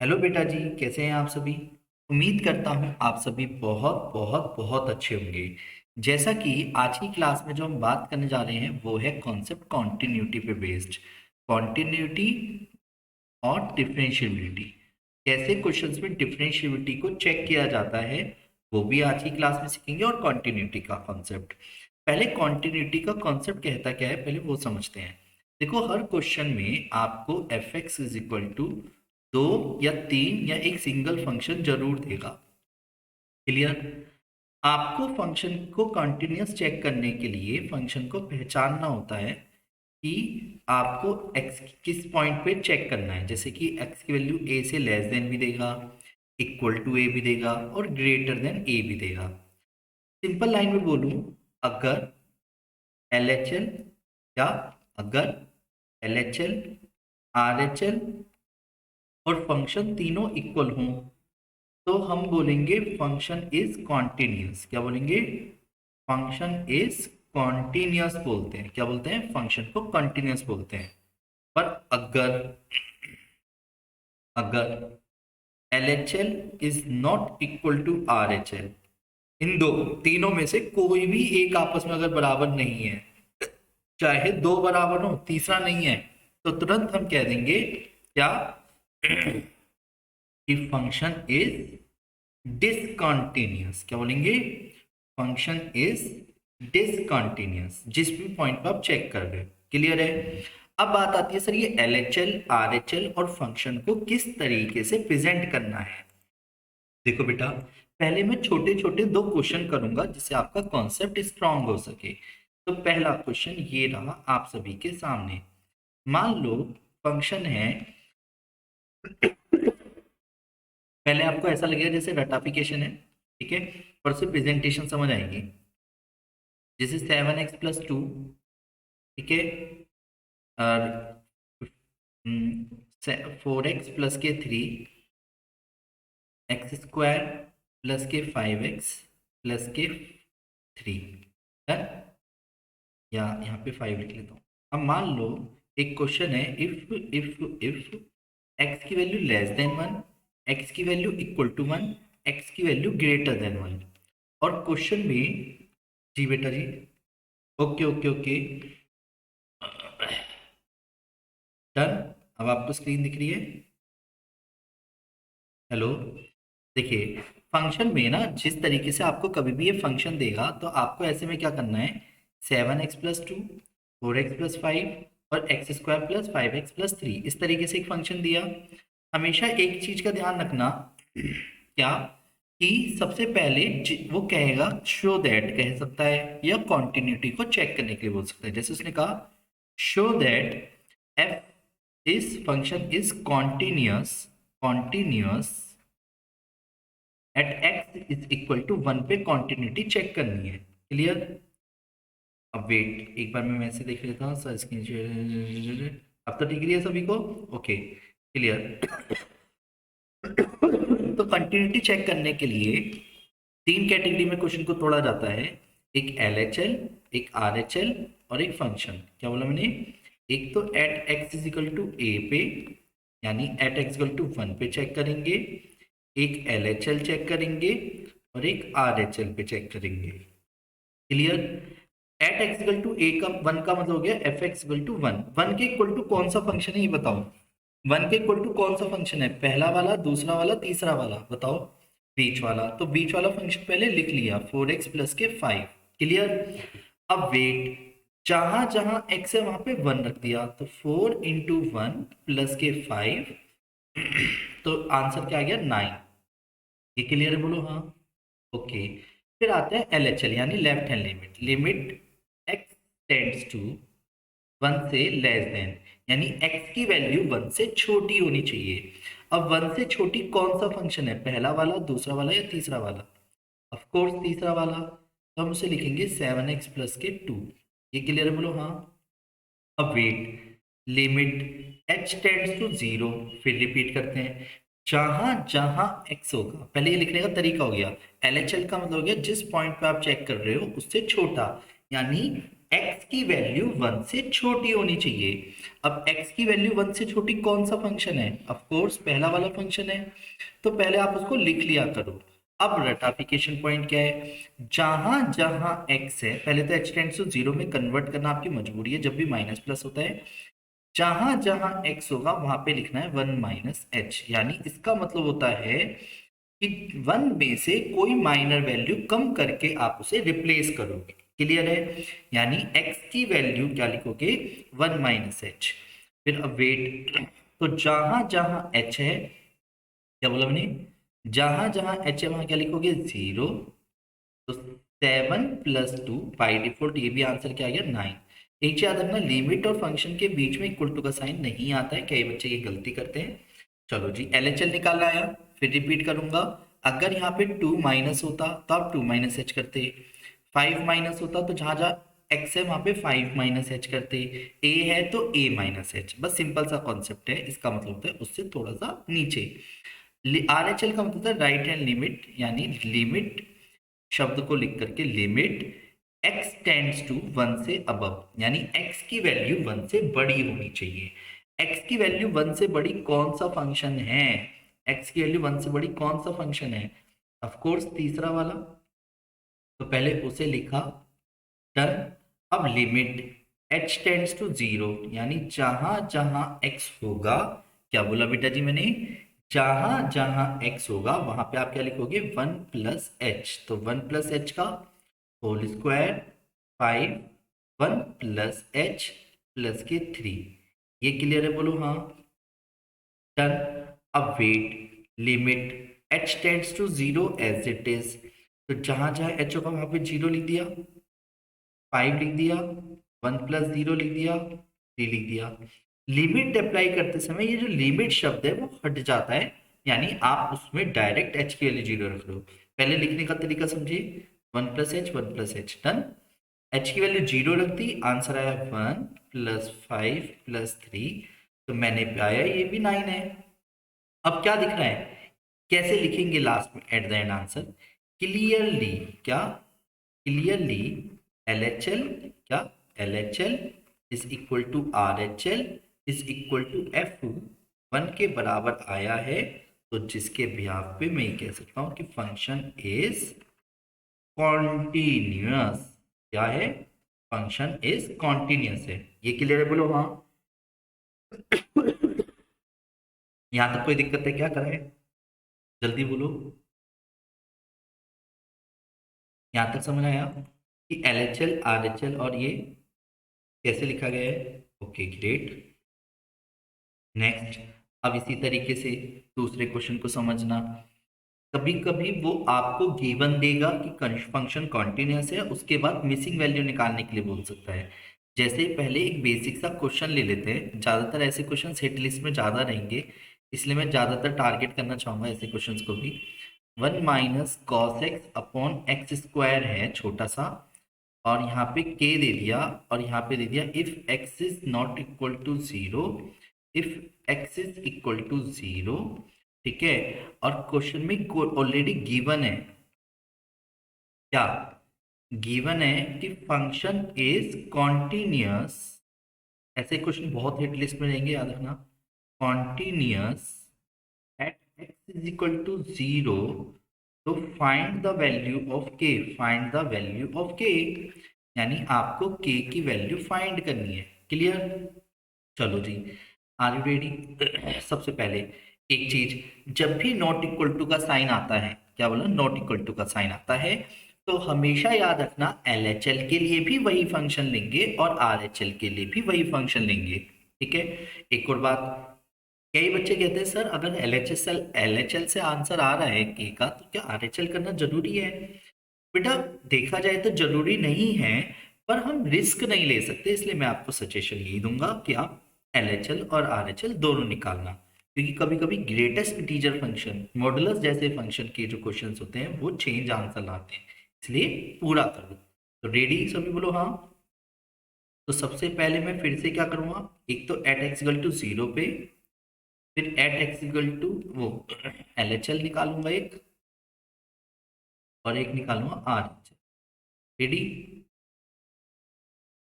Hello बेटा जी, कैसे हैं आप सभी। उम्मीद करता हूं आप सभी बहुत बहुत बहुत अच्छे होंगे। जैसा कि आज की क्लास में जो हम बात करने जा रहे हैं वो है कॉन्सेप्ट कॉन्टिन्यूटी पे बेस्ड। कॉन्टिन्यूटी और डिफरेंशिएबिलिटी, कैसे क्वेश्चंस में डिफरेंशिएबिलिटी को चेक किया जाता है, वो भी आज की क्लास में सीखेंगे। और कॉन्टिन्यूटी का कॉन्सेप्ट, पहले कॉन्टिन्यूटी का कॉन्सेप्ट कहता क्या है पहले वो समझते हैं। देखो, हर क्वेश्चन में आपको f x is equal to दो या तीन या एक सिंगल फंक्शन जरूर देगा। क्लियर। आपको फंक्शन को कंटिन्यूअस चेक करने के लिए फंक्शन को पहचानना होता है कि आपको x किस पॉइंट पे चेक करना है। जैसे कि x की वैल्यू a से लेस देन भी देगा, इक्वल टू a भी देगा और ग्रेटर देन a भी देगा। सिंपल लाइन में बोलूं, अगर LHL या अगर LHL, RHL और फंक्शन तीनों इक्वल हों तो हम बोलेंगे फंक्शन इज कॉन्टिन्यूअस। क्या बोलेंगे? फंक्शन इज कॉन्टिन्यूअस बोलते हैं। क्या बोलते हैं? फंक्शन को कॉन्टिन्यूअस बोलते हैं। पर अगर अगर LHL is not equal to RHL, इन दो तीनों में से कोई भी एक आपस में अगर बराबर नहीं है, चाहे दो बराबर हो तीसरा नहीं है, तो तुरंत हम कह देंगे क्या कि फंक्शन इज डिसकंटिन्यूअस। क्या बोलेंगे? फंक्शन इज डिसकंटिन्यूअस, जिस भी पॉइंट पर आप चेक कर रहे हो। क्लियर है। अब बात आती है सर, ये LHL RHL और फंक्शन को किस तरीके से प्रेजेंट करना है। देखो बेटा, पहले मैं छोटे छोटे दो क्वेश्चन करूंगा जिससे आपका कॉन्सेप्ट स्ट्रांग हो सके। तो पहला क्वेश्चन ये रहा आप सभी के सामने। मान लो फंक्शन है, पहले आपको ऐसा लगेगा जैसे रटाफिकेशन है, ठीक है, और से प्रेजेंटेशन समझ आएगी। जैसे 7x+2, ठीक है, और 4x+3, x² + 5x + 3 है, या यहाँ पे 5 लिख लेता हूँ। अब मान लो एक क्वेश्चन है, इफ x की वैल्यू लेस देन 1, x की वैल्यू इक्वल टू 1, x की वैल्यू ग्रेटर देन 1। और क्वेश्चन में, जी बेटा जी, ओके ओके ओके, डन। अब आपको स्क्रीन दिख रही है? हेलो। देखिए, फंक्शन में ना जिस तरीके से आपको कभी भी ये फंक्शन देगा तो आपको ऐसे में क्या करना है, 7x+2, 4x+5 और x² + 5x+3, इस तरीके से एक फंक्शन दिया। हमेशा एक चीज का ध्यान रखना, क्या कि सबसे पहले वो कहेगा शो दैट कह सकता है या कॉन्टिन्यूटी को चेक करने के लिए बोल सकता है। जैसे उसने कहा show that f this function is continuous at x is equal to 1 पे कॉन्टिन्यूटी चेक करनी है। क्लियर। अब वेट, एक बार मैं मैसेज देख लेता हूँ सर, स्क्रीन अब तो डिग्री है सभी को। Okay, clear. तो कंटिन्यूटी चेक करने के लिए तीन कैटेगरी में क्वेश्चन को तोड़ा जाता है, एक LHL, एक RHL और एक फंक्शन। क्या बोला मैंने? एक तो at x is equal to a पे, यानी एट x इक्वल टू 1 पे चेक करेंगे, एक LHL चेक करेंगे और एक RHL पे चेक करेंगे। Clear. At x equal to a का 1 का मतलब हो गया एफ एक्स इक्वल टू 1। 1 के इक्वल टू कौन सा फंक्शन है ये बताओ। 1 के इक्वल टू कौन सा फंक्शन है? पहला वाला, दूसरा वाला, तीसरा वाला, बताओ। बीच वाला। तो बीच वाला फंक्शन पहले लिख लिया, 4x+5। क्लियर। अब वेट, जहां जहां x है वहां पे 1 रख दिया, तो 4 × 1 + 5, तो आंसर क्या आ गया? 9। ये क्लियर है? बोलो हाँ। ओके। फिर आता है LHL यानी left hand limit. Limit x tends to 1 से लेस देन, यानी x की वैल्यू 1 से छोटी होनी चाहिए। अब 1 से छोटी कौन सा फंक्शन है? पहला वाला, दूसरा वाला या तीसरा वाला? ऑफ कोर्स तीसरा वाला। तो हम उसे लिखेंगे 7x+2। ये क्लियर है? बोलो हाँ। अब wait, limit h tends to 0, फिर रिपीट करते हैं, जहां जहां x होगा, पहले ये लिखने का तरीका हो गया। LHL का मतलब हो गया जिस पॉइंट पे आप चेक कर रहे हो उससे छोटा, यानी x की वैल्यू 1 से छोटी होनी चाहिए। अब x की वैल्यू 1 से छोटी कौन सा फंक्शन है? ऑफ कोर्स पहला वाला फंक्शन है, तो पहले आप उसको लिख लिया करो। अब रटाफिकेशन पॉइंट क्या है? जहां जहां x है, पहले तो h टेंड्स टू 0 में कन्वर्ट करना आपकी मजबूरी है जब भी माइनस प्लस होता है। जहां जहां x होगा वहां पे लिखना है 1 माइनस एच, यानी इसका मतलब होता है कि 1 में से कोई माइनर वैल्यू कम करके आप उसे रिप्लेस करोगे। क्लियर है? यानी x की वैल्यू क्या लिखोगे? 1 माइनस एच। फिर अब वेट, तो जहां जहां h है, क्या बोला मैंने? जहां जहां h है वहां क्या लिखोगे? 0। तो 7 प्लस 2 बाई डिफॉल्ट ये भी आंसर क्या आ गया? 9। एक चीज याद रखना, लिमिट और फंक्शन के बीच में इक्वल टू का साइन नहीं आता है, कई बच्चे ये गलती करते हैं। चलो जी, एलएचएल निकालना आया, फिर रिपीट करूंगा। अगर यहाँ पे 2 माइनस होता तो आप 2 माइनस एच करते, 5 माइनस होता तो जहां जहां एक्स है वहां पे 5 माइनस एच करते, ए है तो ए माइनस एच। बस सिंपल सा कॉन्सेप्ट है, इसका मतलब होता है उससे थोड़ा सा नीचे। आर एच एल का मतलब है राइट हैंड लिमिट, यानी लिमिट शब्द को लिख करके लिमिट x टेंड्स टू 1 से अबव, यानी x की वैल्यू 1 से बड़ी होनी चाहिए। x की वैल्यू 1 से बड़ी कौन सा फंक्शन है? x की वैल्यू 1 से बड़ी कौन सा फंक्शन है? ऑफ कोर्स तीसरा वाला, तो पहले उसे लिखा, डन। अब लिमिट h टेंड्स टू 0, यानी जहां जहां x होगा, क्या बोला बेटा जी मैंने? जहां जहां x होगा वहां पे आप क्या लिखोगे? 1 प्लस एच। तो 1 प्लस एच का whole square 5, 1 plus h plus k 3। ये क्लियर है? बोलो हाँ। डन। अब wait, limit h tends to 0 as it is, तो जहां जहां h होगा वहां पे 0 लिख दिया, 5 लिख दिया, 1 प्लस 0 लिख दिया, 3 लिख दिया। लिमिट अप्लाई करते समय ये जो लिमिट शब्द है वो हट जाता है, यानी आप उसमें डायरेक्ट h की वैल्यू 0 रख लो। पहले लिखने का तरीका समझिए, 1 plus H, 1 plus H, done. h की वैल्यू 0 रख दी, आंसर आया 1 प्लस 5 प्लस 3, तो मैंने पाया ये भी 9 है। अब क्या दिख रहा है? कैसे लिखेंगे लास्ट में at the end answer? Clearly, क्या? क्लियरली एल एच एल, क्या? L H L is equal to R H L is equal to f 1 के बराबर आया है, तो जिसके बिहाफ पे मैं ये कह सकता हूं कि फंक्शन इज कॉन्टिन्यूअस। क्या है? फंक्शन इज कॉन्टिन्यूअस है। ये क्लियर है? बोलो हाँ। यहां तक कोई दिक्कत है क्या? कराए जल्दी बोलो। यहां तक समझ आया कि L H L, R H L और ये कैसे लिखा गया है? Okay great. नेक्स्ट, अब इसी तरीके से दूसरे क्वेश्चन को समझना। कभी कभी वो आपको गिवन देगा कि फंक्शन कॉन्टिन्यूअस है, उसके बाद मिसिंग वैल्यू निकालने के लिए बोल सकता है। जैसे पहले एक बेसिक सा क्वेश्चन ले लेते हैं, ज्यादातर ऐसे क्वेश्चन हिट लिस्ट में ज्यादा रहेंगे, इसलिए मैं ज्यादातर टारगेट करना चाहूंगा ऐसे क्वेश्चंस को भी। 1 minus cos x upon x square है छोटा सा, और यहाँ पे k दे दिया, और यहाँ पे दे दिया if x is not equal to 0, if x is equal to 0। ठीक है, और क्वेश्चन में ऑलरेडी गिवन है, क्या गिवन है कि फंक्शन इज कॉन्टिन्यूअस। ऐसे क्वेश्चन बहुत हिट लिस्ट में रहेंगे, याद रखना। Continuous at x is equal to 0, तो find the value of k, find the value of k, यानी आपको k की वैल्यू फाइंड करनी है। क्लियर? चलो जी, आर यू रेडी? सबसे पहले एक चीज, जब भी नॉट इक्वल टू का साइन आता है, क्या बोला? नॉट इक्वल टू का साइन आता है, तो हमेशा याद रखना LHL के लिए भी वही फंक्शन लेंगे और RHL के लिए भी वही फंक्शन लेंगे। ठीक है, एक और बात, कई बच्चे कहते हैं सर अगर LHL से आंसर आ रहा है के का, तो क्या RHL करना जरूरी है? बेटा देखा जाए तो जरूरी नहीं है, पर हम रिस्क नहीं ले सकते, इसलिए मैं आपको सजेशन यही दूंगा कि आप LHL और RHL दोनों निकालना, क्योंकि कभी कभी ग्रेटेस्ट इंटीजर फंक्शन, मॉडुलस जैसे फंक्शन के जो क्वेश्चंस होते हैं वो चेंज आंसर लाते हैं, इसलिए पूरा करो। तो रेडी सभी बोलो हाँ। तो सबसे पहले मैं फिर से क्या करूंगा, एक तो एट एक्स इक्वल टू 0 पे, फिर एट एक्स इक्वल टू वो LHL निकालूंगा एक, और एक निकालूंगा RHL। रेडी?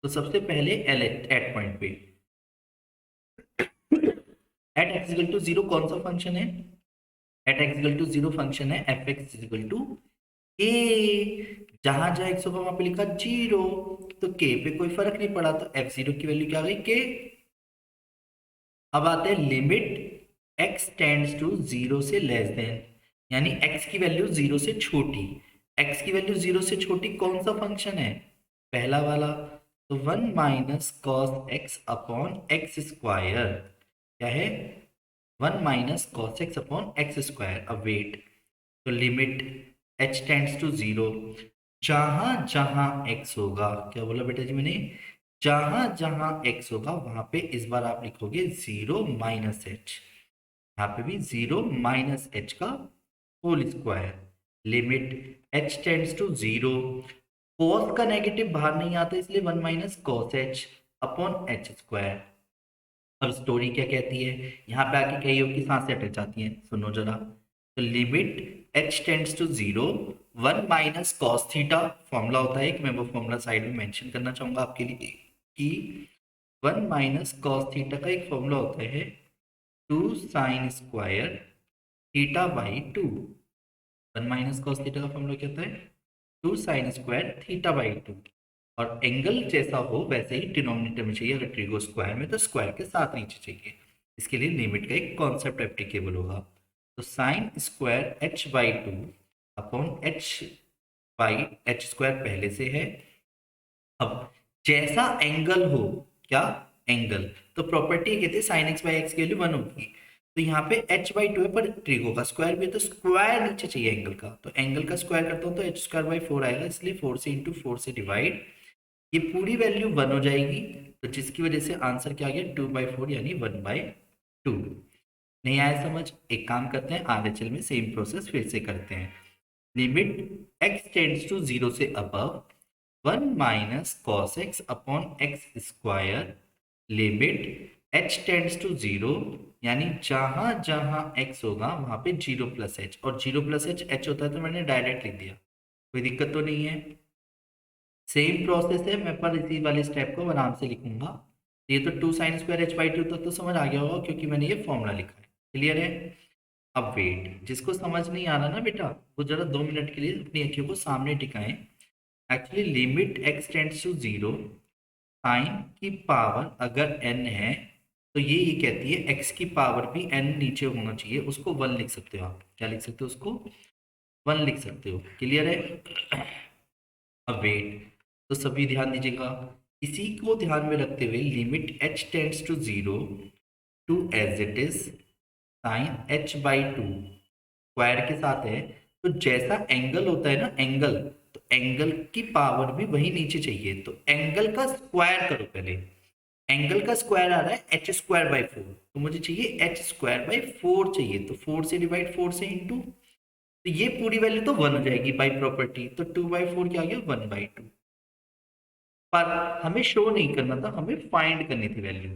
तो सबसे पहले एल एट पॉइंट पे at x equal to zero कौन सा फंक्शन है? At x equal to zero function है f x equal to k. जहां जहां एक्स होगा वहां पे लिखा जीरो, तो के पे कोई फर्क नहीं पड़ा, तो एफ जीरो की वैल्यू क्या आ गई के। अब आते हैं limit x tends to zero से लेस देन, यानी एक्स की वैल्यू जीरो से छोटी। एक्स की वैल्यू जीरो से छोटी कौन सा फंक्शन है? पहला वाला। तो one minus cos x upon x square क्या है? One minus cos x upon x square. अब वेट, तो limit h tends to zero, जहां जहां एक्स होगा, क्या बोला बेटा जी मैंने? जहां जहां एक्स होगा वहां पे इस बार आप लिखोगे जीरो माइनस एच, यहाँ पे भी जीरो माइनस एच का whole square. Limit h tends to zero, cos का नेगेटिव बाहर नहीं आता इसलिए one minus cos h upon h square. अब स्टोरी क्या कहती है, यहाँ पे आके कई की सांसें अटक जाती हैं, सुनो जरा। तो limit h tends to zero, one minus cos theta formula होता है कि मैं वो फॉर्मूला साइड में मेंशन करना चाहूंगा आपके लिए कि वन माइनस कॉस थीटा का एक फॉर्मूला होता है two sine square theta by two. One minus cos theta का फॉर्मूला क्या होता है? Two sine square theta by two. और एंगल जैसा हो वैसे ही डिनोमिनेटर में चाहिए, अगर ट्रिगो स्क्वायर में तो स्क्वायर के साथ नीचे चाहिए। इसके लिए लिमिट का एक कॉन्सेप्ट एप्लीकेबल होगा। तो sign square h by two upon H by H square पहले से है। अब जैसा एंगल हो, क्या एंगल, तो प्रॉपर्टी कहते हैं साइन एक्स बाई एक्स की वैल्यू वन होगी। तो यहाँ पे एच बाई टू है पर ट्रिगो का स्क्वायर भी है, तो स्क्वायर नीचे चाहिए एंगल का, तो एंगल का स्क्वायर करता हूँ तो एच स्क्वायर बाई फोर आएगा, इसलिए फोर से इंटू फोर से डिवाइड, ये पूरी वैल्यू वन हो जाएगी। तो जिसकी वजह से आंसर क्या आ गया? टू बाई फोर यानी वन बाई टू। नहीं आया समझ? एक काम करते हैं, आरएचएल में सेम प्रोसेस फिर से करते हैं। Limit x tends to zero से above one minus cos x upon x square, limit h tends to zero, यानी जहां जहां एक्स होगा वहां पे जीरो प्लस एच, और जीरो प्लस एच एच होता है तो मैंने डायरेक्ट लिख दिया, कोई दिक्कत तो नहीं है। सेम प्रोसेस है, मैं पर इसी वाले स्टेप को आराम से लिखूंगा। ये तो two sine square h by two तक तो समझ आ गया होगा क्योंकि मैंने ये फॉर्मूला लिखा है, क्लियर है। अब वेट, जिसको समझ नहीं आ रहा ना बेटा, वो जरा 2 मिनट के लिए अपनी अखियों को सामने टिकाएं। Actually limit x tends to zero, sine की पावर अगर n है तो ये कहती है x की पावर भी n नीचे होना चाहिए, उसको वन लिख सकते हो आप, क्या लिख सकते हो उसको? वन लिख सकते हो, क्लियर है। अब वेट, तो सभी ध्यान दीजिएगा, इसी को ध्यान में रखते हुए limit h tends to zero two as it is sine h by two square के साथ है, तो जैसा एंगल होता है ना एंगल, तो एंगल की पावर भी वही नीचे चाहिए, तो एंगल का स्क्वायर करो पहले। एंगल का स्क्वायर आ रहा है एच स्क्वायर बाई फोर, तो मुझे चाहिए एच स्क्वायर बाई फोर चाहिए, तो फोर से डिवाइड, फोर से इंटू, तो ये पूरी वैल्यू तो वन हो जाएगी बाई प्रॉपर्टी, तो टू बाई फोर क्या आ गया? One by two. पर हमें शो नहीं करना था, हमें फाइंड करनी थी वैल्यू।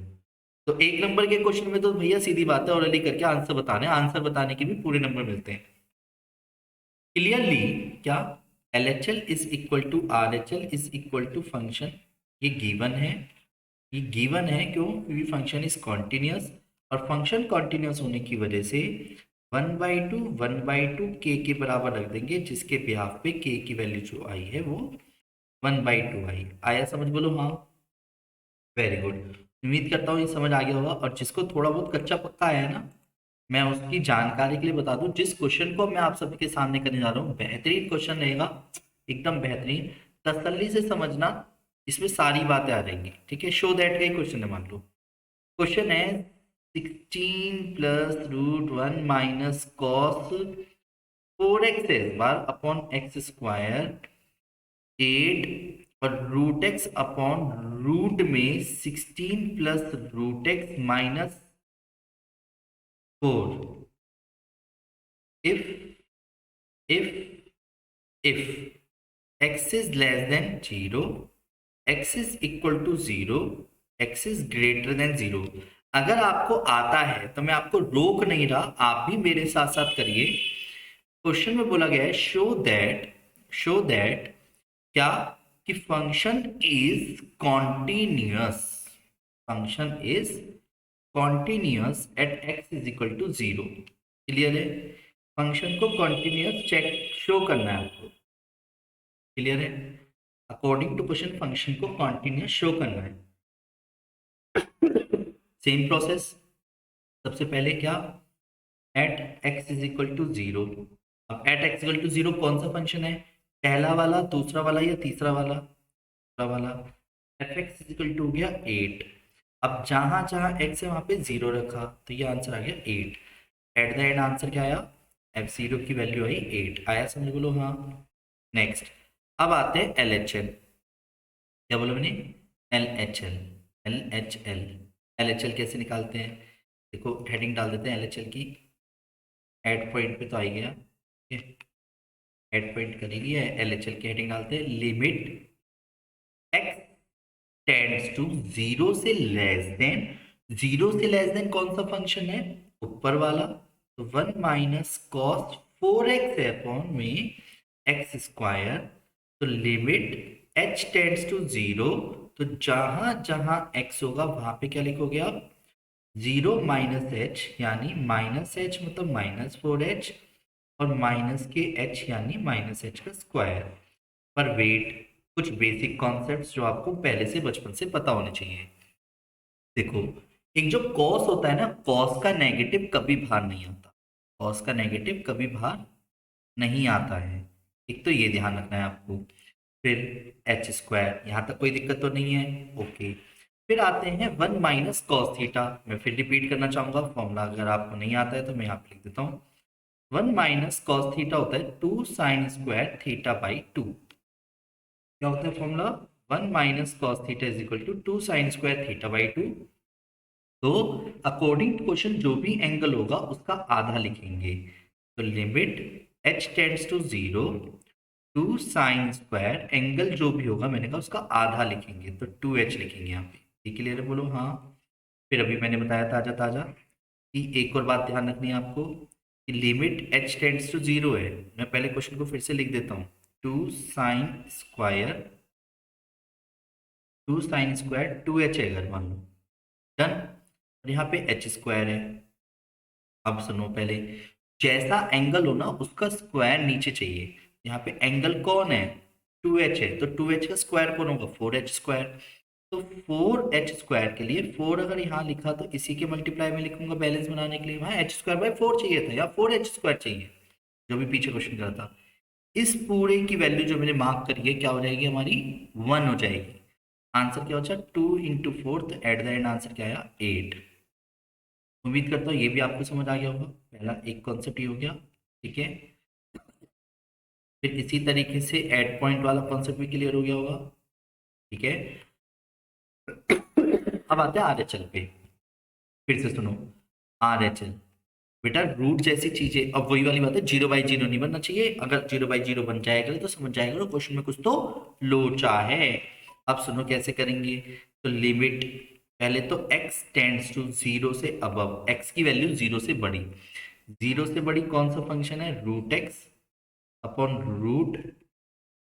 तो एक नंबर के क्वेश्चन में तो भैया सीधी बात है, ऑलरेडी करके आंसर बताने, आंसर बताने के भी पूरे नंबर मिलते हैं क्लियरली। क्या L H L is equal to R H L is equal to function, ये गिवन है, ये गिवन है क्यों? क्योंकि फंक्शन इज कॉन्टिन्यूस, और फंक्शन कॉन्टिन्यूस होने की वजह से वन बाई टू के बराबर रख देंगे, जिसके बिहाफ पे के की वैल्यू जो आई है वो वन बाई टू आई। आया समझ? बोलो हाँ, वेरी गुड। उम्मीद करता हूँ ये समझ आ गया होगा, और जिसको थोड़ा बहुत कच्चा पक्का आया है ना, मैं उसकी जानकारी के लिए बता दूं, जिस क्वेश्चन को मैं आप सबके सामने करने जा रहा हूँ बेहतरीन क्वेश्चन रहेगा, एकदम बेहतरीन, तसल्ली से समझना, इसमें सारी बातें आ जाएंगी, ठीक है। शो दैट का ही क्वेश्चन है, मान लो क्वेश्चन है 16 plus root one minus cos four x बार अपॉन एक्स स्क्वायर 8, और रूट एक्स अपॉन रूट में 16 plus root x minus four. if x is less than 0, x is equal to 0, x is greater than 0, अगर आपको आता है तो मैं आपको रोक नहीं रहा, आप भी मेरे साथ साथ करिए। क्वेश्चन में बोला गया है शो दैट क्या कि function is continuous, function is continuous at x is equal to 0। Clear है? फंक्शन को कॉन्टिन्यूअस चेक शो करना है आपको। क्लियर है? अकॉर्डिंग टू क्वेश्चन फंक्शन को कॉन्टिन्यूअस शो करना है। सेम प्रोसेस, सबसे पहले क्या, at x is equal to 0। अब एट एक्स इक्वल टू 0 कौन सा फंक्शन है, पहला वाला, दूसरा वाला या तीसरा वाला, दूसरा वाला। F x is equal to हो गया 8। अब जहां जहां एक्स है वहां पे 0 रखा तो ये आंसर आ गया 8। एट द एंड आंसर क्या आया, एफ 0 की वैल्यू आई 8। आया समझ, बोलो हाँ। नेक्स्ट, अब आते हैं एल एच एल। क्या बोला मैंने, L H L. L H L, L H L कैसे निकालते हैं, देखो हेडिंग डाल देते हैं एल एच एल की। एड पॉइंट पे तो आ ही गया, एड पॉइंट करेगी, एल एच एल की हेडिंग डालते हैं, लिमिट एक्स टेंड्स टू 0 से लेस देन, 0 से लेस देन कौन सा फंक्शन है, ऊपर वाला, तो 1 माइनस कॉस 4x है अपॉन में एक्स स्क्वायर। तो लिमिट h टेंड्स टू 0, तो जहां जहां x होगा वहां पे क्या लिखोगे आप, 0 माइनस एच, यानी माइनस एच मतलब -4h, और माइनस के h यानी माइनस एच का स्क्वायर। पर वेट, कुछ बेसिक कॉन्सेप्ट्स जो आपको पहले से बचपन से पता होने चाहिए। देखो, एक जो कॉस होता है ना, कॉस का नेगेटिव कभी बाहर नहीं आता, कॉस का नेगेटिव कभी बाहर नहीं आता है। एक तो ये ध्यान रखना है आपको। फिर एच स्क्वायर, यहाँ तक कोई दिक्कत तो नहीं है, ओके। फिर आते हैं 1 माइनस कॉस थीटा। मैं फिर रिपीट करना चाहूंगा फॉर्मूला, अगर आपको नहीं आता है तो मैं यहाँ पे लिख देता हूँ। 1 माइनस कॉस थीटा होता है 2 साइन स्क्वायर थीटा बाई 2। क्या होता है formula, 1 minus cos theta is equal to 2 sine square theta by 2। तो अकॉर्डिंग टू क्वेश्चन जो भी एंगल होगा उसका आधा लिखेंगे। तो limit h tends to 0, 2 sine square, angle जो भी होगा मैंने कहा उसका आधा लिखेंगे, तो 2h लिखेंगे यहाँ पे। ठीक, क्लियर है, बोलो हाँ। फिर अभी मैंने बताया ताजा ताजा कि एक और बात ध्यान रखनी है आपको कि लिमिट h टेंड्स टू 0 है। मैं पहले क्वेश्चन को फिर से लिख देता हूँ, 2 sine square, 2 sine square 2h है अगर मान लो, डन। और यहाँ पे h स्क्वायर है। अब सुनो पहले, जैसा एंगल हो ना उसका स्क्वायर नीचे चाहिए। यहाँ पे एंगल कौन है, 2h है, तो 2h का स्क्वायर कौन होगा, 4h स्क्वायर। तो 4h स्क्वायर के लिए 4 अगर यहाँ लिखा तो इसी के मल्टीप्लाई में लिखूंगा बैलेंस बनाने के लिए, वहां h स्क्वायर बाय 4 चाहिए था, या 4h स्क्वायर चाहिए, जो भी पीछे क्वेश्चन करा था। इस पूरे की वैल्यू जो मैंने मार्क करी है क्या हो जाएगी हमारी, 1 हो जाएगी। आंसर क्या हो जाए, 2 इंटू 4, तो एट द एंड आंसर क्या आया, 8। उम्मीद करता हूँ ये भी आपको समझ आ गया होगा, पहला एक कॉन्सेप्ट ये हो गया। ठीक है, फिर इसी तरीके से एड पॉइंट वाला कॉन्सेप्ट भी क्लियर हो गया होगा। ठीक है, अब आते हैं आरएचएल पे। फिर से सुनो, आरएचएल बेटा रूट जैसी चीजें, अब वही वाली बात है, 0/0 नहीं बनना चाहिए। अगर 0/0 बन जाएगा तो समझ जाएगा क्वेश्चन में कुछ तो लोचा है। अब सुनो कैसे करेंगे, तो लिमिट, पहले तो x टेंड्स टू 0 से अबव, x की वैल्यू 0 से बड़ी, 0 से बड़ी कौन सा फंक्शन है, root x upon root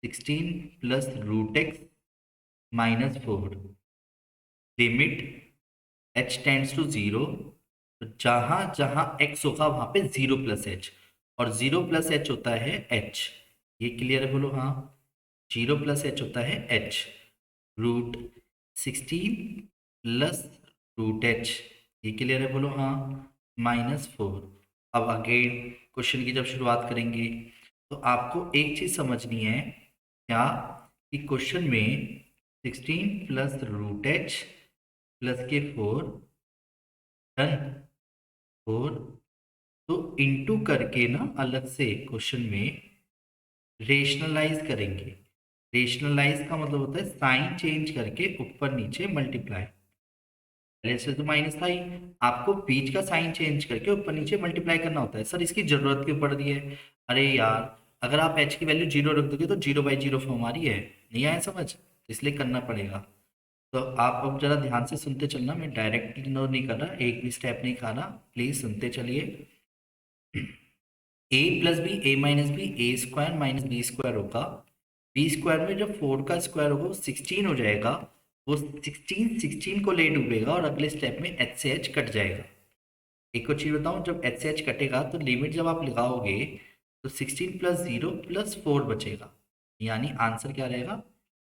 16 plus root x minus 4। Limit h tends to 0, तो जहां जहां x होगा वहां पे 0 प्लस एच, और 0 प्लस एच होता है h। ये क्लियर है, बोलो हाँ। 0 प्लस एच होता है h, root 16 plus root h, ये क्लियर है, बोलो हाँ, -4। अब अगेन क्वेश्चन की जब शुरुआत करेंगे तो आपको एक चीज समझनी है, क्या, कि क्वेश्चन में 16 प्लस रूट एच प्लस के 4, डन, 4, तो इंटू करके ना अलग से क्वेश्चन में रेशनलाइज करेंगे। रेशनलाइज का मतलब होता है साइन चेंज करके ऊपर नीचे मल्टीप्लाई। पहले से तो माइनस था ही, आपको बीच का साइन चेंज करके ऊपर नीचे मल्टीप्लाई करना होता है। सर इसकी जरूरत क्यों पड़ रही है, अरे यार अगर आप h की वैल्यू 0 रख दोगे तो 0/0 फॉर्म आ रही है, नहीं आया समझ, इसलिए करना पड़ेगा। तो आप अब जरा ध्यान से सुनते चलना, मैं डायरेक्ट इग्नोर नहीं कर रहा, एक भी स्टेप नहीं खा रहा, प्लीज सुनते चलिए। a plus b, a minus b, a square minus b square होगा, बी स्क्वायर में जब 4 का स्क्वायर होगा वो 16 हो जाएगा, वो 16 को ले डूबेगा और अगले स्टेप में एच से एच कट जाएगा। एक और चीज़ बताऊँ, जब एच से एच कटेगा तो लिमिट जब आप लगाओगे तो 16 प्लस 0 प्लस 4 बचेगा, यानी आंसर क्या रहेगा,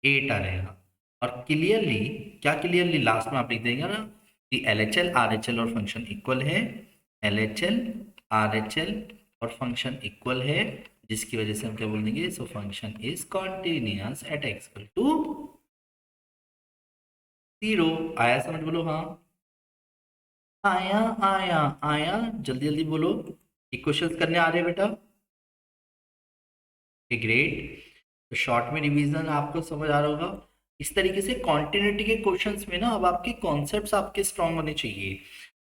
8 आ रहेगा। और क्लियरली, क्या क्लियरली लास्ट में आप लिख देंगे ना कि L H L R H L और फंक्शन इक्वल है, L H L R H L और फंक्शन इक्वल है, जिसकी वजह से हम क्या बोल देंगे, so function is continuous at x equal to 0। आया समझ, बोलो हाँ। आया आया आया, जल्दी जल्दी बोलो। ये क्वेश्चंस करने आ रहे हैं बेटा, ग्रेट। तो शॉर्ट में रिवीजन आपको समझ आ रहा होगा। इस तरीके से कॉन्टिन्यूटी के क्वेश्चंस में ना अब आपके कॉन्सेप्ट्स आपके स्ट्रांग होने चाहिए।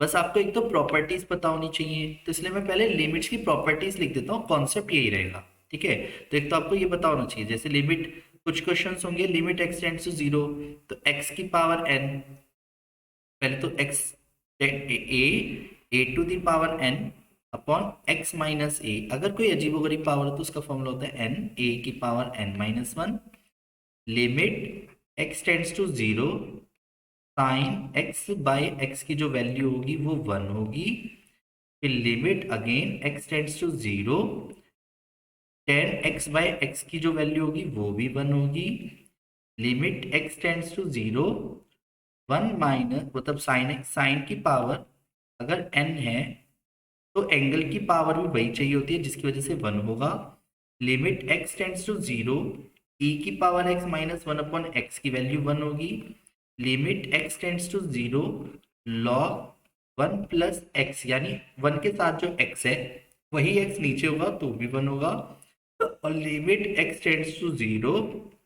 बस आपको एक तो प्रॉपर्टीज पता होनी चाहिए, तो इसलिए मैं पहले लिमिट्स की प्रॉपर्टीज लिख देता हूँ, कॉन्सेप्ट यही रहेगा, ठीक है। तो एक तो आपको ये पता होना चाहिए, जैसे लिमिट, कुछ क्वेश्चंस होंगे लिमिट एक्स टेंड्स टू 0, तो एक्स की पावर एन, पहले तो x a to the power n upon x minus a, अगर कोई अजीबोगरीब पावर हो तो उसका फॉर्मूला होता है एन ए की power n minus one. Limit x tends to 0, sine x by x की जो वैल्यू होगी वो 1 होगी। फिर limit again x tends to 0, tan x by x की जो वैल्यू होगी वो भी 1 होगी। Limit x tends to 0, 1 minus मतलब साइन एक्स, साइन की पावर अगर n है तो एंगल की पावर भी वही चाहिए होती है, जिसकी वजह से 1 होगा। Limit x tends to 0, e की power x minus 1 upon x की वैल्यू 1 होगी। Limit x tends to 0, log 1 plus x, यानी 1 के साथ जो x है वही x नीचे होगा तो भी 1 होगा। और limit x tends to 0,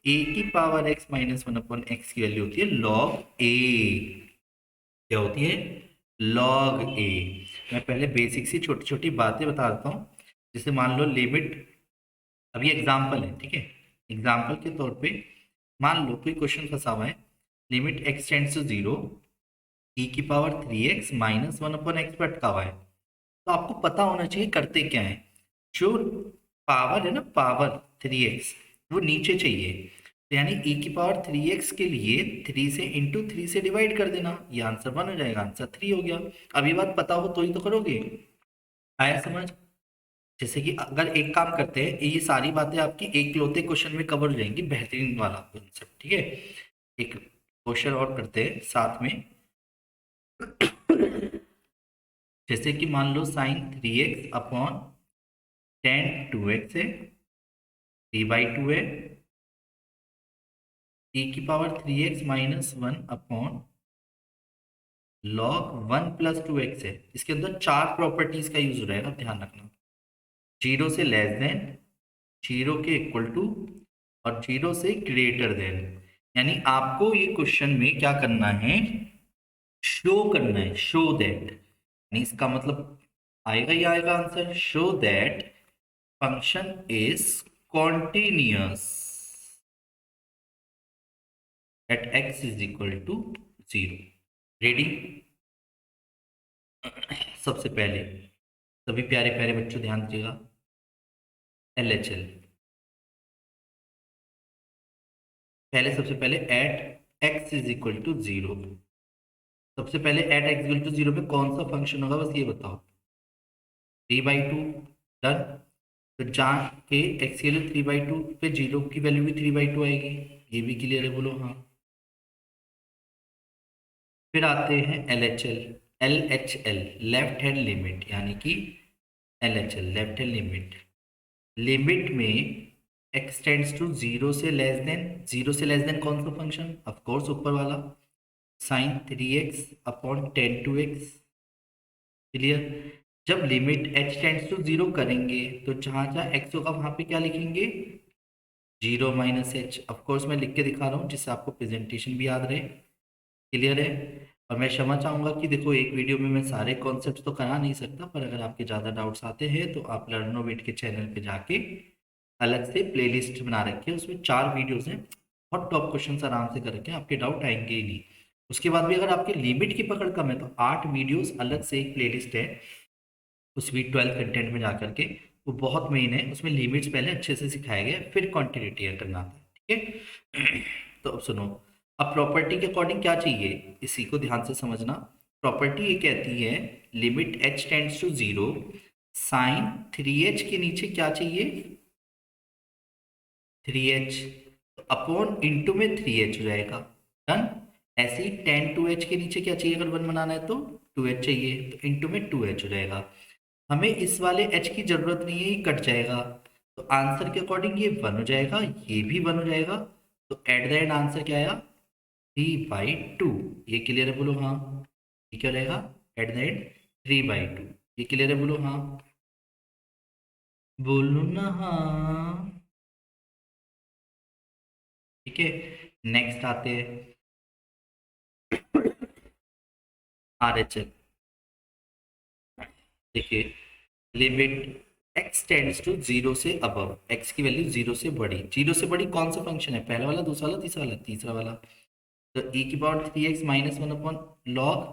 a की power x minus 1 upon x की वैल्यू होती है लॉग a, क्या होती है, लॉग ए। मैं पहले बेसिक सी छोटी छोटी बातें बता देता हूँ। जैसे मान लो लिमिट, अभी एग्जाम्पल है, ठीक है, एग्जाम्पल के तौर पे मान लो कोई क्वेश्चन फंसा हुआ है, लिमिट एक्स टेंड्स टू 0, ई की power 3x minus 1 upon x पर अटका हुआ है। तो आपको पता होना चाहिए करते क्या है, जो पावर है ना, पावर 3x वो नीचे चाहिए, तो यानी e की पावर 3x के लिए 3 से इंटू 3 से डिवाइड कर देना, ये आंसर 1 हो जाएगा, आंसर 3 हो गया। अब ये बात पता हो तो ही तो करोगे, आया समझ। जैसे कि अगर एक काम करते हैं, ये सारी बातें आपकी एक लौते क्वेश्चन में कवर हो जाएंगी, बेहतरीन वाला कॉन्सेप्ट, ठीक है। एक क्वेश्चन और करते हैं साथ में। जैसे कि मान लो sign 3x upon tan 2x है, 3/2 है, e की power 3x minus 1 upon log 1 plus 2x है। इसके अंदर 4 प्रॉपर्टीज का यूज हो रहेगा, ध्यान रखना। 0 से लेस देन, 0 के इक्वल टू और 0 से ग्रेटर देन। यानी आपको ये क्वेश्चन में क्या करना है, शो करना है, शो दैट, यानी इसका मतलब आएगा ही आएगा answer, show that function is continuous at x is equal to 0। Ready. सबसे पहले सभी प्यारे प्यारे बच्चों ध्यान दीजिएगा, LHL, पहले सबसे पहले at x is equal to 0, सबसे पहले एट x इक्वल टू 0 पे कौन सा फंक्शन होगा बस ये बताओ, 3/2, डन। तो जहाँ के x के लिए 3/2 पे 0 की वैल्यू भी 3/2 आएगी, ये भी क्लियर है, बोलो हाँ। फिर आते हैं LHL लेफ्ट हैंड लिमिट, यानी कि LHL left hand limit, limit में x टेंड्स टू 0 से लेस देन, 0 से लेस देन कौन सा फंक्शन, ऑफ कोर्स ऊपर वाला, sine 3x upon tan 2x, clear. जब लिमिट h टेंड्स टू 0 करेंगे तो जहाँ जहाँ x होगा वहाँ पे क्या लिखेंगे, 0 माइनस एच, ऑफकोर्स मैं लिख के दिखा रहा हूँ जिससे आपको प्रेजेंटेशन भी याद रहे, क्लियर है। और मैं क्षमा चाहूँगा कि देखो एक वीडियो में मैं सारे कॉन्सेप्ट्स तो करा नहीं सकता, पर अगर आपके ज़्यादा डाउट्स आते हैं तो आप लर्नोवेट के चैनल पे जाके अलग से प्लेलिस्ट बना रखे हैं, उसमें 4 वीडियोस हैं, बहुत टॉप क्वेश्चन आराम से कर रखे हैं, आपके डाउट आएंगे ही नहीं। उसके बाद भी अगर आपकी लिमिट की पकड़ कम है तो 8 वीडियोस अलग से एक प्लेलिस्ट है, उस वीक 12 कंटेंट में जाकर के वो बहुत मेन है, उसमें लिमिट्स पहले अच्छे से सिखाया गया है, फिर कॉन्टिन्यूटी करना आता है, ठीक है। तो अब सुनो, अब प्रॉपर्टी के अकॉर्डिंग क्या चाहिए, इसी को ध्यान से समझना। प्रॉपर्टी ये कहती है limit h tends to 0, sine 3h के नीचे क्या चाहिए, 3h, अपॉन इंटू में 3h हो जाएगा, डन। ऐसे ही tan 2h के नीचे क्या चाहिए, अगर 1 बनाना है तो 2h चाहिए, तो इंटू में 2h हो जाएगा। हमें इस वाले h की जरूरत नहीं है, ये कट जाएगा, तो आंसर के अकॉर्डिंग ये 1 हो जाएगा, ये भी 1 हो जाएगा। तो एट द एंड आंसर क्या आया, 3/2। ये क्लियर है, बोलो हाँ। ये क्या रहेगा एट द एंड, 3/2। ये क्लियर है, बोलो हाँ। बोलो ना हाँ। ठीक है, नेक्स्ट आते हैं RHL। देखिए, लिमिट x टेंड्स टू 0 से अबव, x की वैल्यू 0 से बड़ी, 0 से बड़ी कौन सा फंक्शन है, पहला वाला, दूसरा वाला, तीसरा वाला, तीसरा वाला। तो e की power 3x minus 1 upon log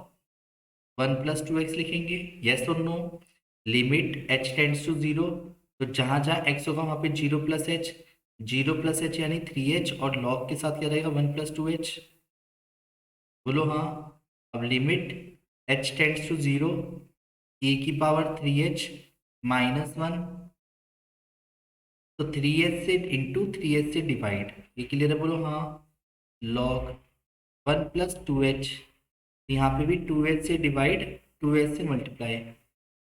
1 plus 2x लिखेंगे, यस और no. Limit h tends to 0, तो जहां जहां x होगा वहां पे 0 प्लस h, 0 प्लस h यानी 3h, और लॉग के साथ क्या रहेगा 1 प्लस 2h, बोलो हाँ। अब limit h tends to 0, e की पावर 3h माइनस 1, तो 3h से इंटू 3h से डिवाइड, ये क्लियर है, बोलो हाँ। लॉग 1 प्लस 2h, यहाँ पे भी 2h से डिवाइड, 2h से मल्टीप्लाई,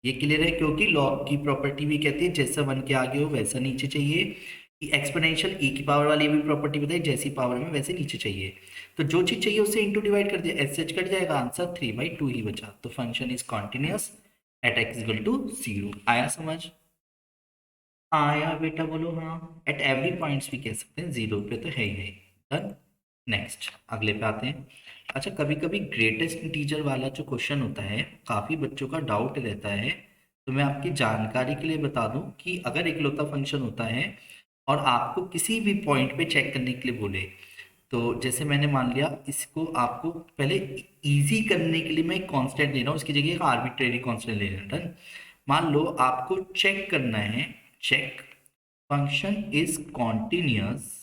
ये क्लियर है, क्योंकि लॉग की प्रॉपर्टी भी कहती है जैसा 1 के आगे हो वैसा नीचे चाहिए। एक्सपोनेंशियल e की पावर वाली भी प्रॉपर्टी बताई, जैसी पावर में वैसे नीचे चाहिए। तो जो चीज चाहिए उससे इंटू डिवाइड कर दिया, एच कट जाएगा, आंसर 3/2 ही बचा। तो function is continuous at x equal to 0। आया समझ, आया बेटा, बोलो हाँ। एट एवरी पॉइंट्स भी कह सकते हैं, 0 पे तो है ही है। डन, नेक्स्ट अगले पे आते हैं। अच्छा, कभी कभी ग्रेटेस्ट इंटीजर वाला जो क्वेश्चन होता है, काफ़ी बच्चों का डाउट रहता है, तो मैं आपकी जानकारी के लिए बता दूं कि अगर इकलौता फंक्शन होता है और आपको किसी भी पॉइंट पे चेक करने के लिए बोले, तो जैसे मैंने मान लिया इसको, आपको पहले इजी करने के लिए मैं एक कांस्टेंट ले रहा हूँ, उसकी जगह एक आर्बिट्रेरी कांस्टेंट ले रहा हूँ, डन। मान लो आपको चेक करना है, check function is continuous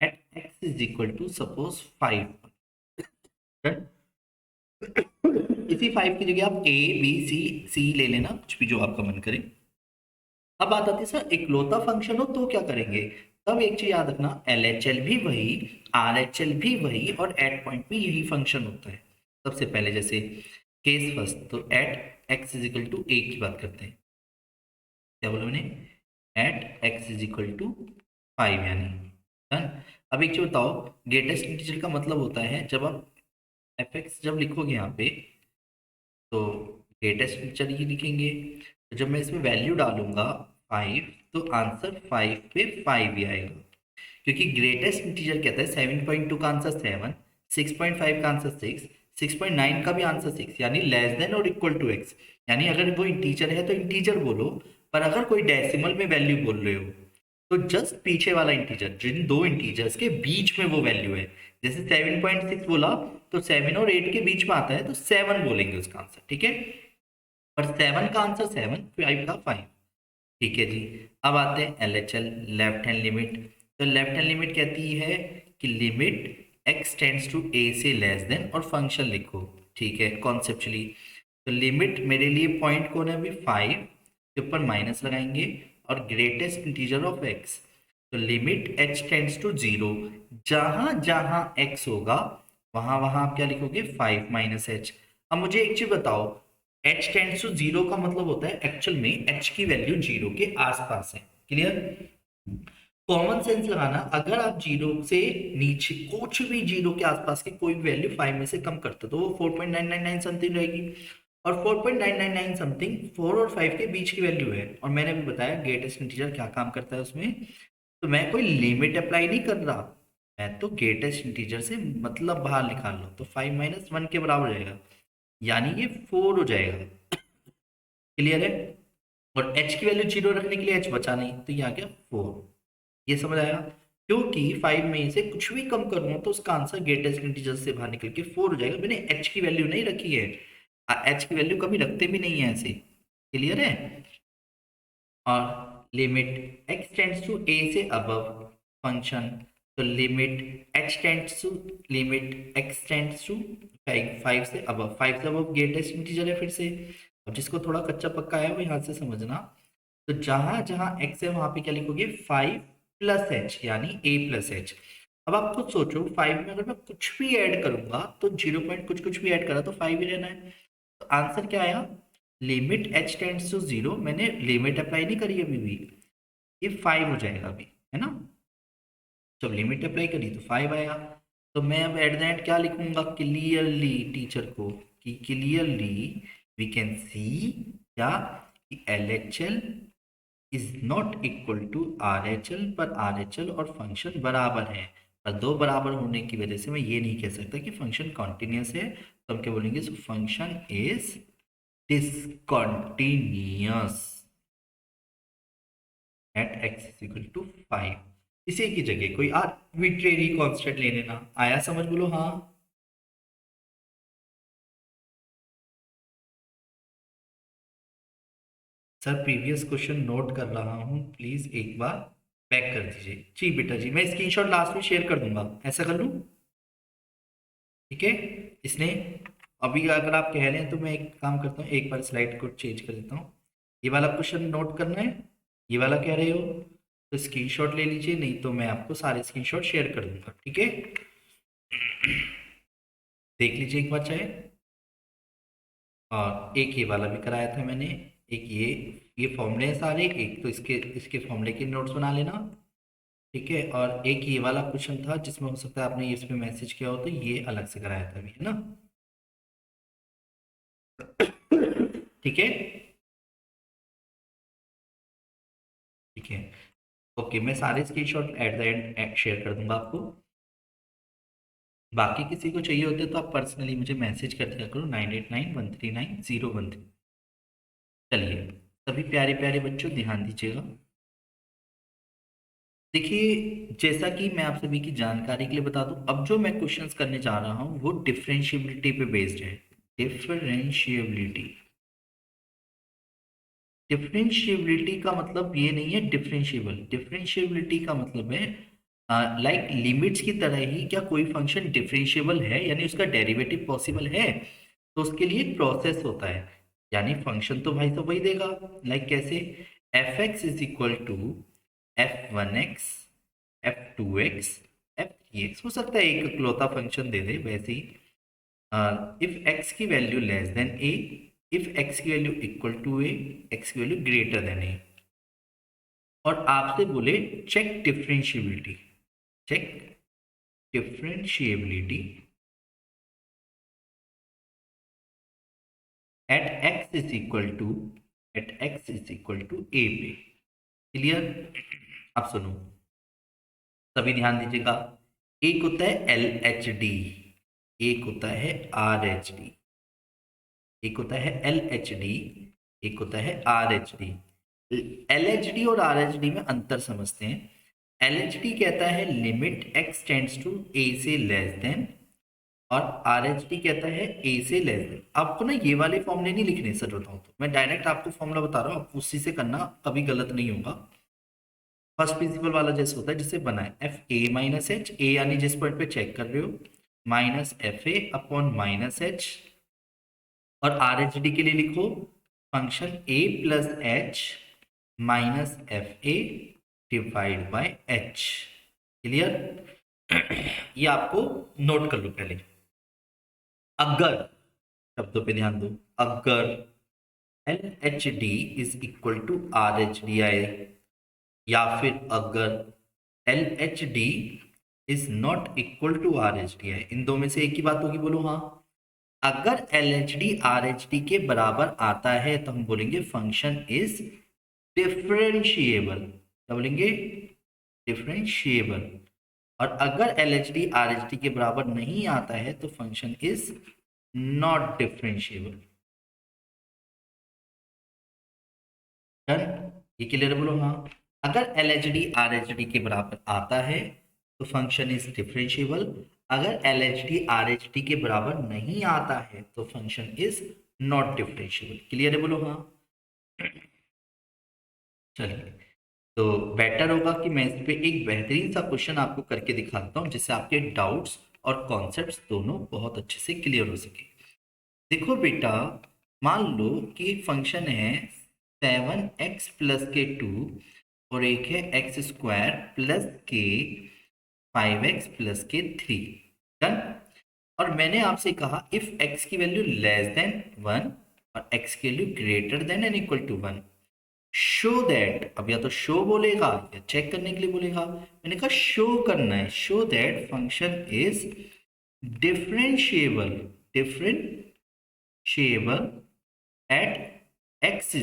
at x is equal to suppose 5, इसी 5 की जगह आप a b c ले लेना, कुछ भी जो आपका मन करे। अब बात आती है सर इकलौता फंक्शन हो तो क्या करेंगे, तब एक चीज याद रखना, LHL भी वही, RHL भी वही, और एट पॉइंट भी यही फंक्शन होता है। सबसे पहले जैसे केस फर्स्ट, तो at x is equal to a की बात करते हैं, क्या बोला मैंने, at x is equal to 5 यानी, डन। अब एक चीज बताओ, ग्रेटेस्ट इंटीजर का मतलब होता है जब आप fx जब लिखोगे यहाँ पे, तो ग्रेटेस्ट इंटीजर ही लिखेंगे, तो जब मैं इसमें वैल्यू डालूंगा 5, तो आंसर 5 पे 5 ही आएगा, क्योंकि ग्रेटेस्ट इंटीजर कहता है 7.2 का आंसर 7, 6.5 का आंसर 6, 6.9 का भी आंसर 6, यानी लेस देन और इक्वल टू x। यानी अगर वो इंटीजर है तो इंटीजर बोलो, पर अगर कोई डेसिमल में वैल्यू बोल रहे हो तो जस्ट पीछे वाला इंटीजर, जिन दो इंटीजर्स के बीच में वो वैल्यू है, जैसे 7.6 बोला तो 7 और 8 के बीच में आता है, तो 7 बोलेंगे उसका आंसर, ठीक है। पर 7 का आंसर 7, 5 का 5, ठीक है जी। अब आते हैं LHL, लेफ्ट हैंड लिमिट। तो लेफ्ट हैंड लिमिट कहती है कि limit x tends to a से लेस देन, और फंक्शन लिखो, ठीक है, कॉन्सेप्चुअली। तो लिमिट मेरे लिए पॉइंट कौन है अभी, 5 के ऊपर माइनस लगाएंगे, और ग्रेटेस्ट इंटीजर ऑफ x, तो लिमिट h टेंड्स टू 0, जहां जहां x होगा वहां वहां आप क्या लिखोगे, 5 माइनस h। अब मुझे एक चीज बताओ, h टेंड्स टू 0 का मतलब होता है एक्चुअल में h की वैल्यू 0 के आसपास है, क्लियर। कॉमन सेंस लगाना, अगर आप 0 से नीचे कुछ भी 0 के आसपास की कोई वैल्यू 5 में से कम करते हो तो वो 4.999 समथिंग रहेगी, और 4.999 समथिंग 4 और 5 के बीच की वैल्यू है। और मैंने भी बताया ग्रेटेस्ट इंटीजर क्या काम करता है उसमें, तो मैं कोई लिमिट अप्लाई नहीं कर रहा, मैं तो ग्रेटेस्ट इंटीजर से मतलब बाहर निकाल लो, तो 5 माइनस 1 के बराबर हो जाएगा, यानी ये 4 हो जाएगा, क्लियर है। और h की वैल्यू 0 रखने के लिए h बचा नहीं, तो ये आ गया 4। ये समझ आया, क्योंकि 5 में से कुछ भी कम करूंगा तो उसका आंसर ग्रेटेस्ट इंटीजर से बाहर निकल के 4 हो जाएगा, मैंने h की वैल्यू नहीं रखी है। एच की वैल्यू कभी रखते भी नहीं है ऐसे, क्लियर है। और limit x tends to a से अबव फंक्शन, तो limit h tends to, limit x tends to 5 से अबव, 5 से अबव ग्रेटेस्ट इंटीजर है फिर से। अब जिसको थोड़ा कच्चा पक्का है वो यहाँ से समझना, तो जहां जहां एक्स है वहां पे क्या लिखोगे 5 प्लस एच, यानी ए प्लस एच। अब आप खुद सोचो 5 में अगर मैं कुछ भी ऐड करूंगा तो 0 पॉइंट कुछ कुछ भी ऐड करा तो 5 ही रहना है। तो आंसर क्या आया, लिमिट एच टेंड्स टू 0, मैंने लिमिट अप्लाई नहीं करी अभी भी, ये 5 हो जाएगा अभी, है ना। जब लिमिट अप्लाई करी तो 5 आया। तो मैं अब एट द एंड क्या लिखूंगा क्लियरली टीचर को, कि क्लियरली वी कैन सी क्या, कि L H L is not equal to R H L, पर आर एच एल और फंक्शन बराबर है। और दो बराबर होने की वजह से मैं ये नहीं कह सकता कि फंक्शन कॉन्टिन्यूस है, तो हम क्या बोलेंगे, function is discontinuous at x is equal to 5। इसी की जगह कोई आर्बिट्रेरी कांस्टेंट ले लेना। आया समझ, बोलो हाँ। सर प्रीवियस क्वेश्चन नोट कर रहा हूँ, प्लीज एक बार बैक कर दीजिए। जी बेटा जी, मैं स्क्रीनशॉट लास्ट में शेयर कर दूंगा, ऐसा कर लूँ, ठीक है। इसने अभी अगर आप कह रहे हैं तो मैं एक काम करता हूँ, एक बार स्लाइड को चेंज कर देता हूँ। ये वाला क्वेश्चन नोट करना है, ये वाला कह रहे हो तो स्क्रीनशॉट ले लीजिए, नहीं तो मैं आपको सारे स्क्रीनशॉट शेयर कर दूंगा, ठीक है। देख लीजिए एक बार चाहे। और एक ये वाला भी कराया था मैंने, एक ये फॉर्मूले हैं सारे, एक तो इसके इसके फॉर्मूले के नोट्स बना लेना, ठीक है। और एक ये वाला क्वेश्चन था जिसमें हो सकता है आपने इसमें मैसेज किया हो, तो ये अलग से कराया था अभी, है ना, ठीक है। ठीक है, ओके, मैं सारे screenshot eight the and share कर दूंगा आपको। बाकी किसी को चाहिए होते तो आप पर्सनली मुझे मैसेज कर दिया करो, 9891390113। चलिए, सभी प्यारे प्यारे बच्चों ध्यान दीजिएगा। देखिए, जैसा कि मैं आप सभी की जानकारी के लिए बता दूं, अब जो मैं क्वेश्चंस करने जा रहा हूं वो डिफरेंशिएबिलिटी पे बेस्ड है। डिफरेंशिएबिलिटी, डिफरेंशिएबिलिटी का मतलब ये नहीं है डिफरेंशिएबल, डिफरेंशिएबिलिटी का मतलब है लाइक लिमिट्स की तरह ही क्या कोई फंक्शन डिफरेंशिएबल है, यानी उसका डेरिवेटिव पॉसिबल है, तो उसके लिए एक प्रोसेस होता है। यानी फंक्शन तो भाई तो वही देगा, लाइक कैसे, f x is equal to f1x, f2x, f3x, हो सकता है एक इकलौता फंक्शन दे दे वैसे ही। इफ x की value less than a, if x की value equal to a, x की वैल्यू ग्रेटर देन a, और आपसे बोले check differentiability, check differentiability at x is equal to, at x is equal to a पे। Clear, अब सुनो, सभी ध्यान दीजिएगा। एक होता है एल एच डी, एक होता है आर एच डी, एक होता है एल एच डी, एक होता है are H D. L H D और आर एच डी में अंतर समझते हैं। एल एच डी कहता है limit x tends to a से लेस देन, और आर एच डी कहता है ए से लेस देन। आपको ना ये वाले फॉर्मूले नहीं लिखने, सर बताऊं तो मैं डायरेक्ट आपको फॉर्मूला बता रहा हूँ, आप उसी से करना, कभी गलत नहीं होगा। फर्स्ट प्रिंसिपल वाला जैसे होता है, जिससे बना है एफ ए माइनस एच, ए यानी जिस पॉइंट पे चेक कर रहे हो, minus F A upon minus H, और आर एच डी के लिए लिखो function A plus H minus F A divide by H. Clear, ये आपको नोट कर लो पहले। अगर, शब्दों पे ध्यान दो, अगर L H D is equal to R H D आए, या फिर अगर L H D is not equal to R H D है, इन दो में से एक ही बात होगी, बोलो हाँ। अगर L H D R H D के बराबर आता है तो हम बोलेंगे फंक्शन इज डिफरेंशिएबल, क्या बोलेंगे, डिफरेंशिएबल। और अगर L H D R H D के बराबर नहीं आता है तो function is not differentiable. Done, ये क्लियर, बोलो हाँ। अगर L H D R H D के बराबर आता है तो फंक्शन इज डिफरेंशिएबल, अगर L H D R H D के बराबर नहीं आता है तो function is not differentiable. Clear है, बोलो हाँ। चलिए, तो बेटर होगा कि मैं इस पे एक बेहतरीन सा क्वेश्चन आपको करके दिखाता हूँ जिससे आपके डाउट्स और कॉन्सेप्ट्स दोनों बहुत अच्छे से क्लियर हो सके। देखो बेटा, मान लो कि एक फंक्शन है 7x+k2 और एक है x² + k 5x+k3। डन। और मैंने आपसे कहा इफ x की वैल्यू << 1 और x की वैल्यू >= 1 शो दैट, अब या तो शो बोलेगा या चेक करने के लिए बोलेगा। मैंने कहा शो करना है, show that function is differentiable differentiable eight x =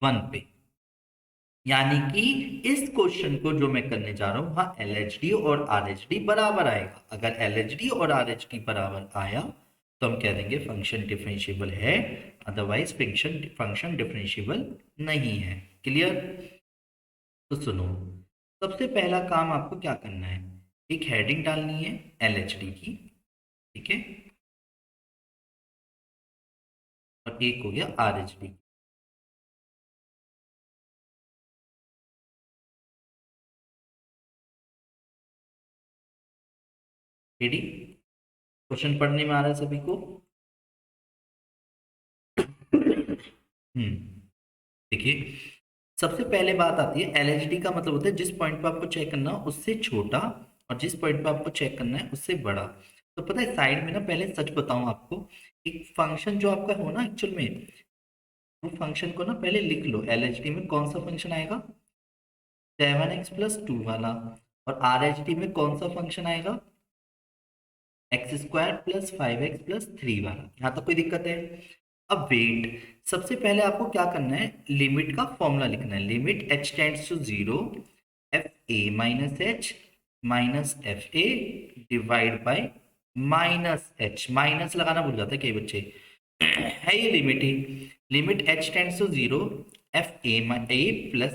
1 पे। यानी कि इस क्वेश्चन को जो मैं करने जा रहा हूं वहां LHD और RHD बराबर आएगा। अगर LHD और RHD बराबर आया तो हम कह देंगे फंक्शन डिफरेंशिएबल है, अदरवाइज फंक्शन डिफरेंशिएबल नहीं है। क्लियर? तो सुनो, सबसे पहला काम आपको क्या करना है, एक हेडिंग डालनी है LHD की, ठीक है, और एक हो गया RHD। रेडी? क्वेश्चन पढ़ने में आ रहा है सभी को? देखिए, सबसे पहले बात आती है LHD का मतलब होता है जिस पॉइंट पे आपको चेक करना हो उससे छोटा, और जिस पॉइंट पे आपको चेक करना है उससे बड़ा। तो पता है साइड में ना, पहले सच बताऊं आपको, एक फंक्शन जो आपका हो ना एक्चुअल में, वो फंक्शन को ना पहले लिख लो। LHD में कौन सा फंक्शन आएगा? 7x+2 वाला। और RHD में कौन सा फंक्शन आएगा? x² + 5x+3 वाला। यहाँ तक कोई दिक्कत है? अब वेट, सबसे पहले आपको क्या करना है, लिमिट का फॉर्मूला लिखना है। Limit h → 0 fa - h -fa divide by -h। Minus लगाना भूल जाते हैं कई बच्चे। है ये लिमिट ही, limit h → 0 fa +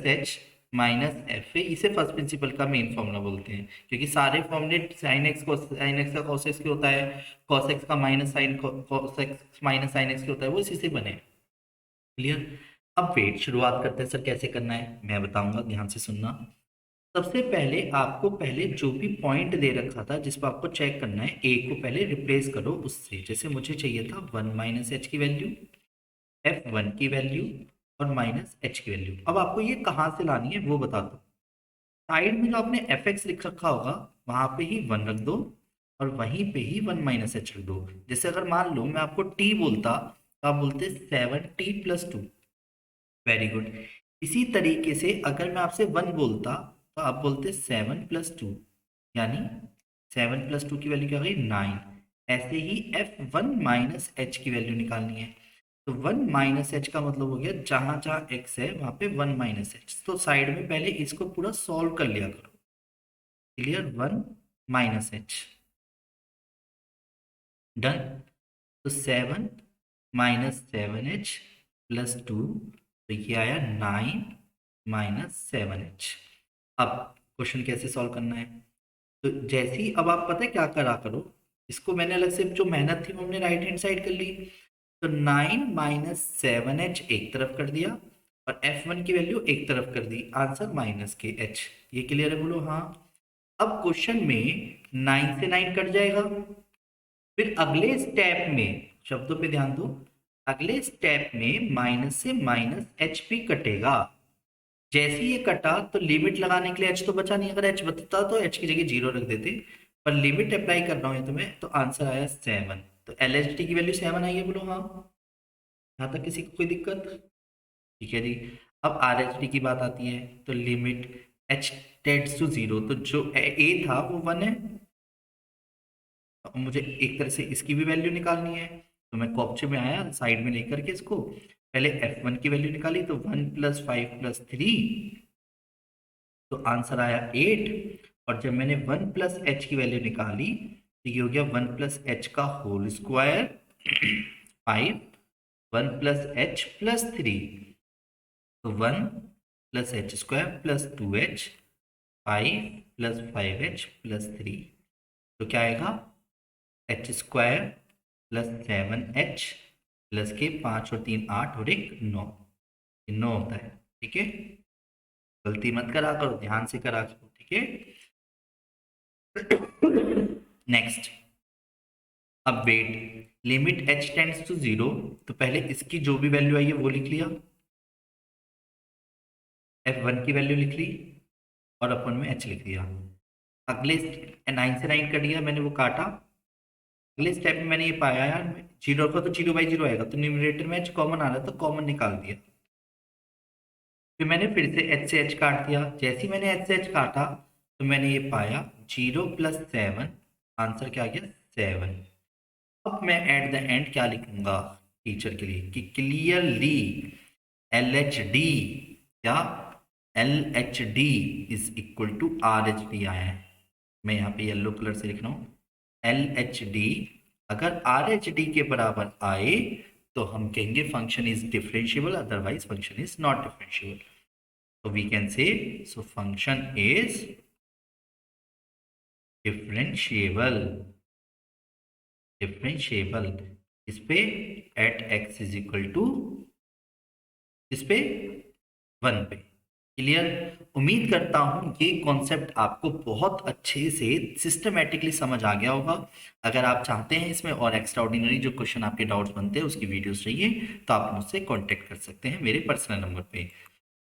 h - fa, इसे फर्स्ट प्रिंसिपल का मेन फॉर्मूला बोलते हैं, क्योंकि सारे फॉर्मूले sin x का cos x के होता है, cos x का minus sine cos x minus sin x के होता है, वो इसी से बने। क्लियर? अब वेट, शुरुआत करते हैं। सर कैसे करना है मैं बताऊंगा, ध्यान से सुनना। सबसे पहले आपको पहले जो भी पॉइंट दे रखा था जिस पर आपको चेक करना है, ए को पहले रिप्लेस करो उससे। जैसे मुझे चाहिए था 1 - h की वैल्यू, f1 की वैल्यू और -h की वैल्यू। अब आपको ये कहाँ से लानी है वो बता दो। साइड में जो आपने fx लिख रखा होगा वहां पे ही 1 रख दो, और वहीं पे ही 1 - h रख दो। जैसे अगर मान लो मैं आपको t बोलता तो आप बोलते 7t + 2। Very good. इसी तरीके से अगर मैं आपसे 1 बोलता तो आप बोलते 7 + 2, यानी 7 + 2 की वैल्यू क्या गई? 9। ऐसे ही f1 - h की वैल्यू निकालनी है। तो 1 - h का मतलब हो गया जहां जहां x है वहां पे 1 - h। तो साइड में पहले इसको पूरा सॉल्व कर लिया करो। क्लियर? 1 - h। डन। तो 7 - 7h + 2, तो ये आया 9 - 7h। अब क्वेश्चन कैसे सॉल्व करना है? तो जैसे ही, अब आप पता है क्या करा करो, इसको मैंने अलग से जो मेहनत थी वो हमने राइट हैंड साइड कर ली। तो 9 - 7h एक तरफ कर दिया और f1 की वैल्यू एक तरफ कर दी, आंसर -kh। ये क्लियर है, बोलो हाँ। अब क्वेश्चन में 9 से 9 कट जाएगा, फिर अगले स्टेप में, शब्दों पे ध्यान दो, अगले स्टेप में माइनस से -h भी कटेगा। जैसे ही ये कटा तो लिमिट लगाने के लिए h तो बचा नहीं, अगर h बचता तो h की जगह 0 रख देते, पर लिमिट अप्लाई कर रहा हूं तुम्हें, तो आंसर आया 7। तो LHD की वैल्यू 7 आई है, बोलो हाँ। यहाँ तक किसी को कोई दिक्कत? ठीक है जी। अब RHD की बात आती है, तो लिमिट h → 0, तो जो a था वो 1 है। अब मुझे एक तरह से इसकी भी वैल्यू निकालनी है, तो मैं कॉपचे में आया साइड में लेकर के इसको, पहले f1 की वैल्यू निकाली, तो 1 + 5 + 3, तो आंसर आया 8। और जब मैंने 1 + h की वैल्यू निकाली तो ये हो गया 1 + h का होल स्क्वायर 5, 1 + h + 3, तो 1 + h² + 2h, 5 + 5h + 3, तो क्या आएगा? h² प्लस 7h प्लस के 5 और 3 8 और 1 9, 9 होता है। ठीक है, गलती मत करा करो, ध्यान से करा करो। ठीक है, नेक्स्ट, अब wait limit h tends to 0, तो पहले इसकी जो भी वैल्यू आई है वो लिख लिया, f1 की वैल्यू लिख ली और अपन में h लिख दिया। अगले 9 से 9 कट गया, मैंने वो काटा। अगले स्टेप में मैंने ये पाया यार, जीरो का तो 0/0 आएगा, तो न्यूमरेटर में h कॉमन आ रहा था, कॉमन निकाल दिया। फिर मैंने फिर से h से h काट दिया। जैसे ही मैंने h से h काटा तो मैंने ये पाया 0 + 7, आंसर क्या आ गया 7। अब मैं एट द एंड क्या लिखूंगा टीचर के लिए कि क्लियरली LHD या LHD is equal to RHD आया है। मैं यहाँ पे येलो कलर से लिख रहा हूँ, LHD अगर RHD के बराबर आए तो हम कहेंगे function is differentiable, otherwise function is not differentiable. So we can say, so function is differentiable, differentiable इस पे at x is equal to इस पे 1 पे। क्लियर? उम्मीद करता हूं ये कॉन्सेप्ट आपको बहुत अच्छे से सिस्टमेटिकली समझ आ गया होगा। अगर आप चाहते हैं इसमें और एक्स्ट्रा ऑर्डिनरी जो क्वेश्चन आपके डाउट्स बनते हैं उसकी वीडियोस चाहिए तो आप मुझसे कांटेक्ट कर सकते हैं मेरे पर्सनल नंबर पे।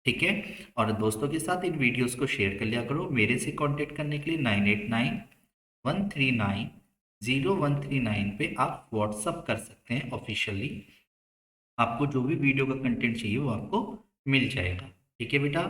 ठीक है, और दोस्तों के साथ इन वीडियोस को शेयर कर लिया करो। मेरे से कांटेक्ट करने के लिए 9891390139 पे आप व्हाट्सअप कर सकते हैं ऑफिशियली। आपको जो भी वीडियो का कंटेंट चाहिए वो आपको मिल जाएगा। ठीक है बेटा।